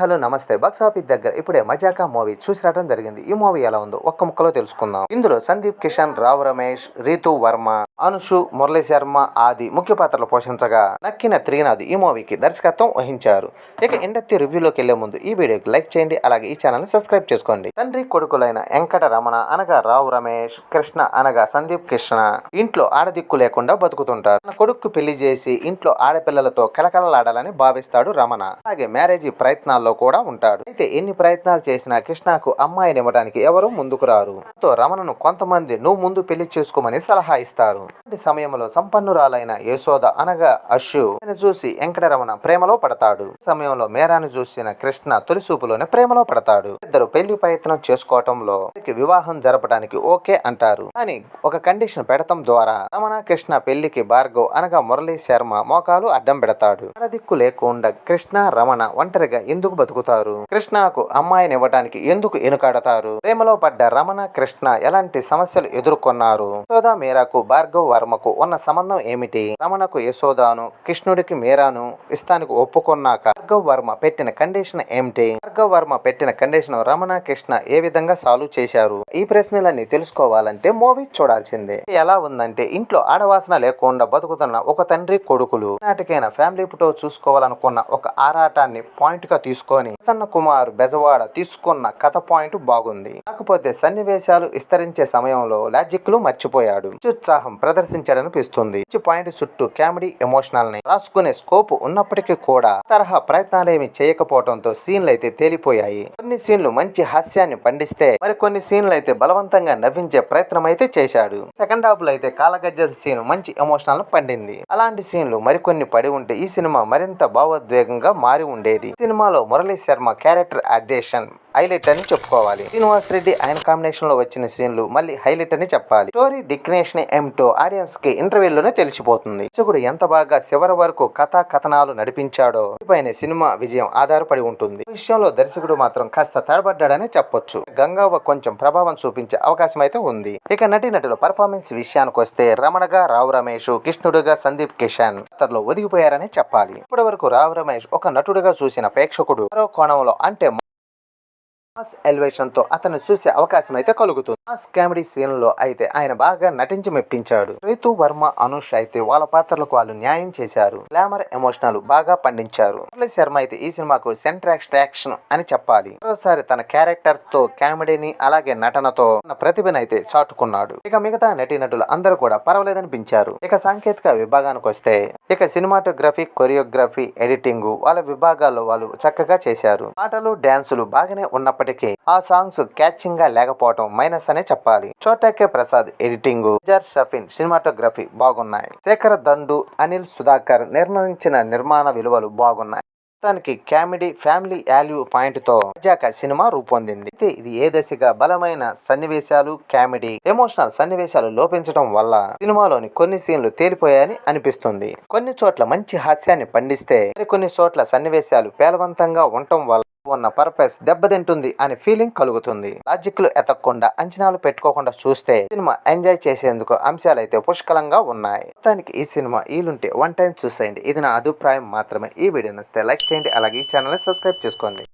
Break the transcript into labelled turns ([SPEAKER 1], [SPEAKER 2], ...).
[SPEAKER 1] Hello నమస్తే. Box office దగ్గర ఇప్పుడే మజాకా మూవీ చూసి రావడం జరిగింది. ఈ మూవీ ఎలా ఉందో ఒక్క ముక్కలో తెలుసుకుందాం. ఇందులో సందీప్ కిషన్, రావు రమేష్, రీతు వర్మ, అనుషు, మురళీ శర్మ ఆది ముఖ్య పాత్రలు పోషించగా నక్కిన త్రీనాథ్ ఈ మూవీకి దర్శకత్వం వహించారు. ఇక ఇండస్ట్రీ రివ్యూలోకి వెళ్లే ముందు ఈ వీడియోకి లైక్ చేయండి, అలాగే ఈ ఛానల్ ని సబ్స్క్రైబ్ చేసుకోండి. తండ్రి కొడుకులైన వెంకట రమణ అనగా రావు రమేష్, కృష్ణ అనగా సందీప్ కృష్ణ ఇంట్లో ఆడదిక్కు లేకుండా బతుకుతుంటారు. తన కొడుకు పెళ్లి చేసి ఇంట్లో ఆడపిల్లలతో కలకలలాడాలని భావిస్తాడు రమణ. అలాగే మ్యారేజీ ప్రయత్నాల్లో కూడా ఉంటాడు. అయితే ఎన్ని ప్రయత్నాలు చేసినా కృష్ణకు అమ్మాయిని ఇవ్వడానికి ఎవరు ముందుకు రారు. రమణను కొంతమంది నువ్వు ముందు పెళ్లి చేసుకోమని సలహా ఇస్తారు. ఈ సమయంలో సంపన్నురాలైన యశోద అనగా అశు చూసి వెంకటరమణ ప్రేమలో పడతాడు. సమయంలో మేరాను చూసిన కృష్ణ తొలి చూపులోనే ప్రేమలో పడతాడు. ఇద్దరు పెళ్లి ప్రయత్నం చేసుకోవటంలో వివాహం జరపడానికి ఓకే అంటారు. కానీ ఒక కండిషన్ పెడతం ద్వారా రమణ కృష్ణ పెళ్లికి భార్గవ్ అనగా మురళీ శర్మ మోకాలు అడ్డం పెడతాడు. దిక్కు లేకుండా కృష్ణ రమణ ఒంటరిగా ఎందుకు బతుకుతారు? కృష్ణకు అమ్మాయిని ఇవ్వడానికి ఎందుకు ఎనుకాడతారు? ప్రేమలో పడ్డ రమణ కృష్ణ ఎలాంటి సమస్యలు ఎదుర్కొన్నారు? యశోద మీరాకు భార్గవ్ వర్మకు ఉన్న సంబంధం ఏమిటి? రమణకు యశోదాను, కృష్ణుడికి మీరాను ఇస్తానికి ఒప్పుకున్నాక భార్గవ్ వర్మ పెట్టిన కండిషన్ ఏమిటి? భార్గవ్ వర్మ పెట్టిన కండిషన్ రమణ కృష్ణ ఏ విధంగా సాల్వ్ చేశారు? ఈ ప్రశ్నలన్నీ తెలుసుకోవాలంటే మూవీ చూడాల్సిందే. ఎలా ఉందంటే ఇంట్లో ఆడవాసన లేకుండా బతుకుతున్న ఒక తండ్రి కొడుకులు నాటికైనా ఫ్యామిలీ ఫోటో చూసుకోవాలనుకున్న ఒక ఆరాటాన్ని పాయింట్ గా తీసుకొని ప్రసన్న కుమార్ బెజవాడ తీసుకున్న కథ పాయింట్ బాగుంది. కాకపోతే సన్నివేశాలు విస్తరించే సమయంలో లాజిక్లు మర్చిపోయాడు. ఉత్సాహం ప్రదర్శించాడనిపిస్తుంది. పాయింట్ చుట్టూ కామెడీ ఎమోషనల్ ని రాసుకునే స్కోప్ ఉన్నప్పటికీ కూడా తరహా ప్రయత్నాలేమి చేయకపోవడంతో సీన్లు అయితే తేలిపోయాయి. కొన్ని సీన్లు మంచి హాస్యాన్ని పండిస్తే మరి కొన్ని సీన్లు అయితే బలవంతంగా నవ్వించే ప్రయత్నం అయితే చేశాడు. సెకండ్ హాఫ్ లో అయితే కాలగజ్జల సీన్ మంచి ఎమోషనల్ పండింది. అలాంటి సీన్లు మరికొన్ని పడి ఉంటే ఈ సినిమా మరింత భావోద్వేగంగా మారి ఉండేది. సినిమాలో మురళీ శర్మ క్యారెక్టర్ అడ్డేషన్ హైలైట్ అని చెప్పుకోవాలి. శ్రీనివాస్ రెడ్డి ఆయన కాంబినేషన్ లో వచ్చిన సీన్లు మళ్ళీ హైలైట్ అని చెప్పాలి. స్టోరీ డిక్నేషన్ ఏమిటో ఆడియన్స్ కి ఇంటర్వ్యూలోనే తెలిసిపోతుంది. దర్శకుడు ఎంత బాగా చివరి వరకు కథనాలు నడిపించాడో పైన సినిమా విజయం ఆధారపడి ఉంటుంది. ఈ విషయంలో దర్శకుడు మాత్రం కాస్త తడబడ్డాడనే చెప్పొచ్చు. గంగావ కొంచెం ప్రభావం చూపించే అవకాశం అయితే ఉంది. ఇక నటీనటుల పర్ఫార్మెన్స్ విషయానికి వస్తే రమణగా రావు రమేష్, కృష్ణుడుగా సందీప్ కిషన్ పాత్రలో ఒదిగిపోయారనే చెప్పాలి. ఇప్పటి వరకు రావు రమేష్ ఒక నటుడిగా చూసిన ప్రేక్షకుడు మరో కోణంలో అంటే మాస్ ఎలివేషన్ తో అతను చూసే అవకాశం అయితే కలుగుతుంది. మాస్ కామెడీ సీన్ లో అయితే ఆయన బాగా నటించి మెప్పించాడు. రీతు వర్మ, అనుష్ అయితే వాళ్ళ పాత్రలకు వాళ్ళు న్యాయం చేశారు. గ్లామర్ ఎమోషనల్ బాగా పండించారు. మురళీ శర్మ అయితే ఈ సినిమాకు సెంటర్ యాక్షన్ అని చెప్పాలి. మరోసారి తన క్యారెక్టర్ తో కామెడీని అలాగే నటనతో తన ప్రతిభను అయితే చాటుకున్నాడు. ఇక మిగతా నటీనటులు అందరూ కూడా పర్వాలేదనిపించారు. ఇక సాంకేతిక విభాగానికి వస్తే ఇక సినిమాటోగ్రఫీ, కొరియోగ్రఫీ, ఎడిటింగ్ వాళ్ళ విభాగాల్లో వాళ్ళు చక్కగా చేశారు. పాటలు, డాన్సులు బాగానే ఉన్నప్పటికీ ఆ సాంగ్స్ క్యాచింగ్ గా లేకపోవడం మైనస్ అనే చెప్పాలి. చోటాకే ప్రసాద్ ఎడిటింగ్, షఫిన్ సినిమాటోగ్రఫీ బాగున్నాయి. శేఖర్ దండు, అనిల్ సుధాకర్ నిర్మించిన నిర్మాణ విలువలు బాగున్నాయి. దానికి కామెడీ, ఫ్యామిలీ వాల్యూ పాయింట్ తో మజాకా సినిమా రూపొందింది. అయితే ఇది ఏ దశగా బలమైన సన్నివేశాలు, కామెడీ, ఎమోషనల్ సన్నివేశాలు లోపించడం వల్ల సినిమాలోని కొన్ని సీన్లు తేలిపోయాయని అనిపిస్తుంది. కొన్ని చోట్ల మంచి హాస్యాన్ని పండిస్తే కొన్ని చోట్ల సన్నివేశాలు పేలవంతంగా ఉండటం వల్ల ఉన్న పర్పస్ దెబ్బతింటుంది అనే ఫీలింగ్ కలుగుతుంది. లాజిక్లు ఎతకకుండా అంచనాలు పెట్టుకోకుండా చూస్తే సినిమా ఎంజాయ్ చేసేందుకు అంశాలు అయితే పుష్కలంగా ఉన్నాయి. మొత్తానికి ఈ సినిమా ఈలుంటే వన్ టైం చూసేయండి. ఇది నా అభిప్రాయం మాత్రమే. ఈ వీడియో నచ్చితే లైక్ చేయండి, అలాగే ఈ ఛానల్ సబ్స్క్రైబ్ చేసుకోండి.